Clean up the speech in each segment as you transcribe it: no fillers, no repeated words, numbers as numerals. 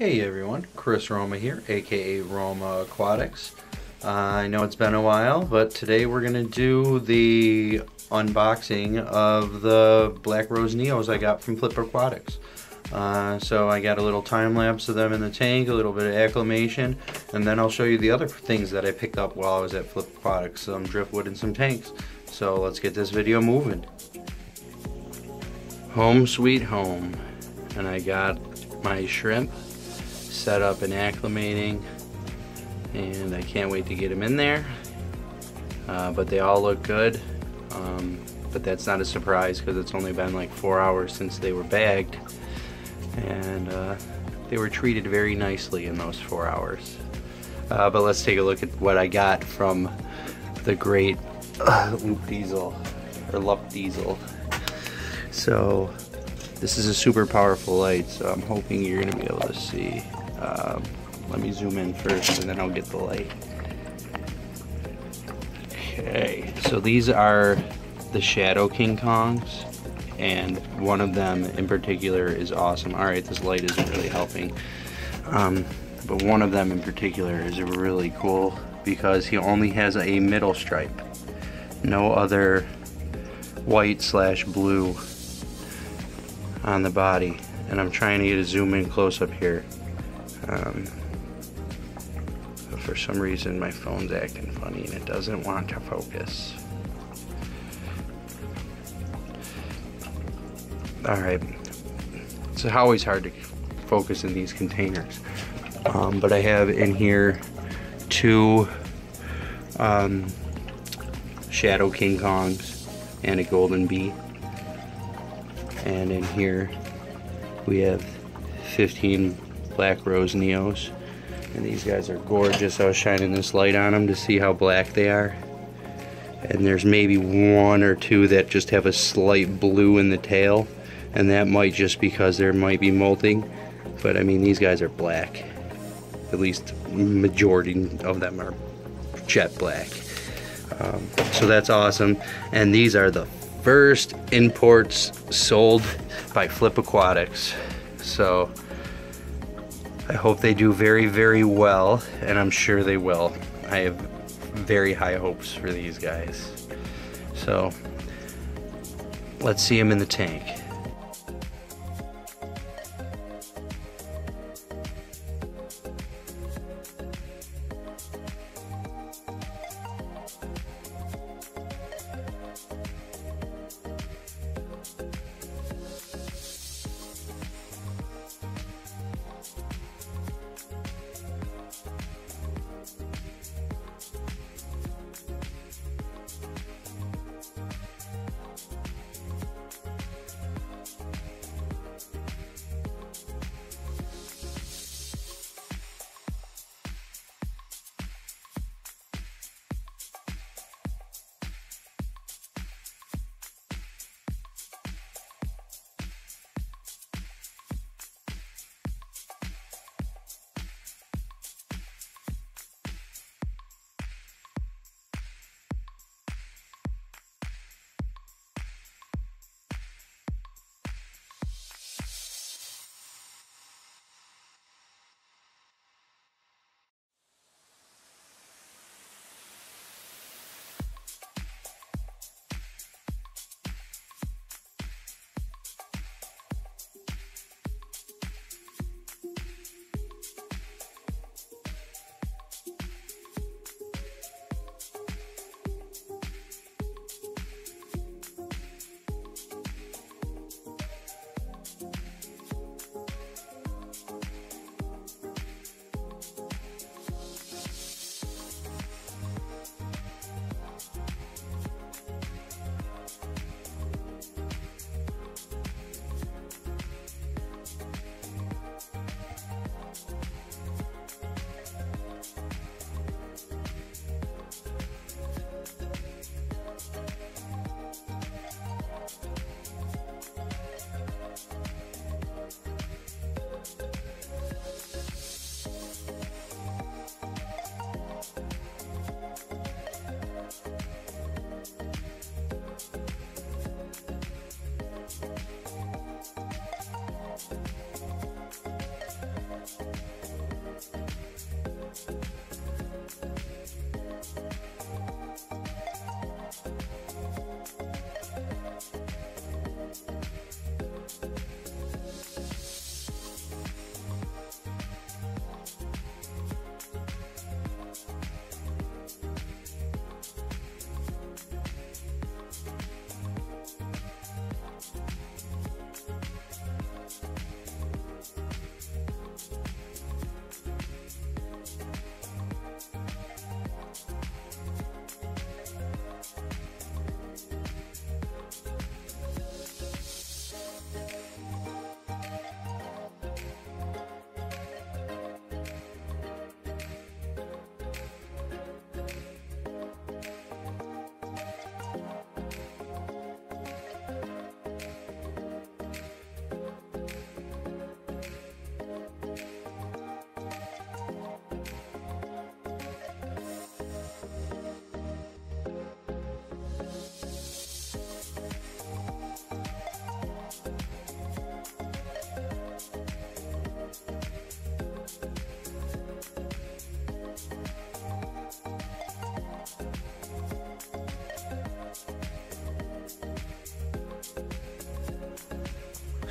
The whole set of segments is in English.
Hey everyone, Chris Roma here, aka Roma Aquatics. I know it's been a while, but today we're going to do the unboxing of the Black Rose Neos I got from Flip Aquatics. So I got a little time lapse of them in the tank, a little bit of acclimation, and then I'll show you the other things that I picked up while I was at Flip Aquatics, some driftwood and some tanks. So let's get this video moving. Home sweet home, and I got my shrimp set up and acclimating, and I can't wait to get them in there. But they all look good, but that's not a surprise because it's only been like 4 hours since they were bagged, and they were treated very nicely in those 4 hours. But let's take a look at what I got from the great LupDiesel or LupDiesel. So this is a super powerful light, so I'm hoping you're going to be able to see. Let me zoom in first and then I'll get the light. Okay, so these are the Shadow King Kongs, and one of them in particular is awesome. Alright, this light isn't really helping. But one of them in particular is really cool because he only has a middle stripe. No other white / blue on the body. And I'm trying to get a zoom in close up here. But for some reason my phone's acting funny and it doesn't want to focus. Alright, it's always hard to focus in these containers. But I have in here two Shadow King Kongs and a Golden Bee. And in here we have 15 Black Rose Neos, and these guys are gorgeous. I was shining this light on them to see how black they are, and there's maybe one or two that just have a slight blue in the tail, and that might just because there might be molting, but I mean these guys are black. At least majority of them are jet black. So that's awesome, and these are the first imports sold by Flip Aquatics, so I hope they do very, very well, and I'm sure they will. I have very high hopes for these guys. So let's see them in the tank.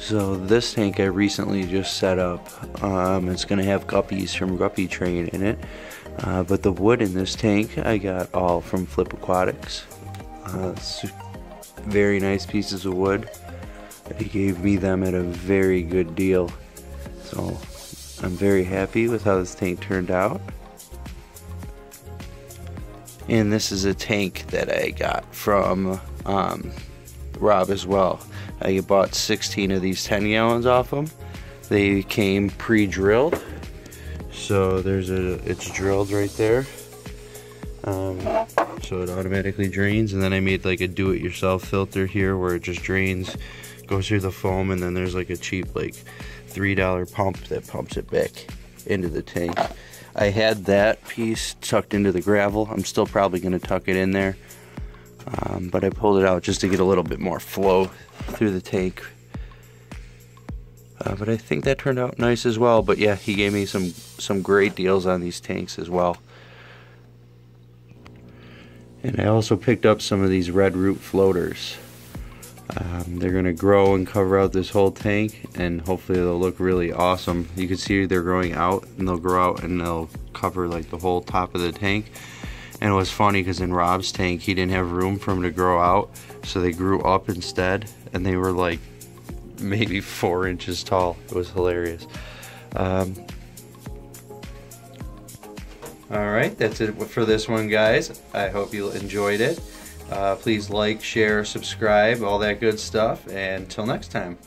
So this tank I recently just set up. It's gonna have guppies from Guppy Train in it, but the wood in this tank I got all from Flip Aquatics. It's very nice pieces of wood. He gave me them at a very good deal, so I'm very happy with how this tank turned out. And this is a tank that I got from Rob as well. I bought 16 of these 10 gallons off them. They came pre-drilled, so it's drilled right there, so it automatically drains. And then I made like a do-it-yourself filter here where it just drains, goes through the foam, and then there's like a cheap like $3 pump that pumps it back into the tank. I had that piece tucked into the gravel. I'm still probably going to tuck it in there, but I pulled it out just to get a little bit more flow through the tank. But I think that turned out nice as well. But yeah, he gave me some great deals on these tanks as well. And I also picked up some of these red root floaters. They're going to grow and cover out this whole tank, and hopefully they'll look really awesome. You can see they're growing out, and they'll grow out and they'll cover like the whole top of the tank. And it was funny because in Rob's tank he didn't have room for them to grow out, so they grew up instead, and they were like maybe 4 inches tall. It was hilarious. Alright, that's it for this one, guys. I hope you enjoyed it. Please like, share, subscribe, all that good stuff, and until next time.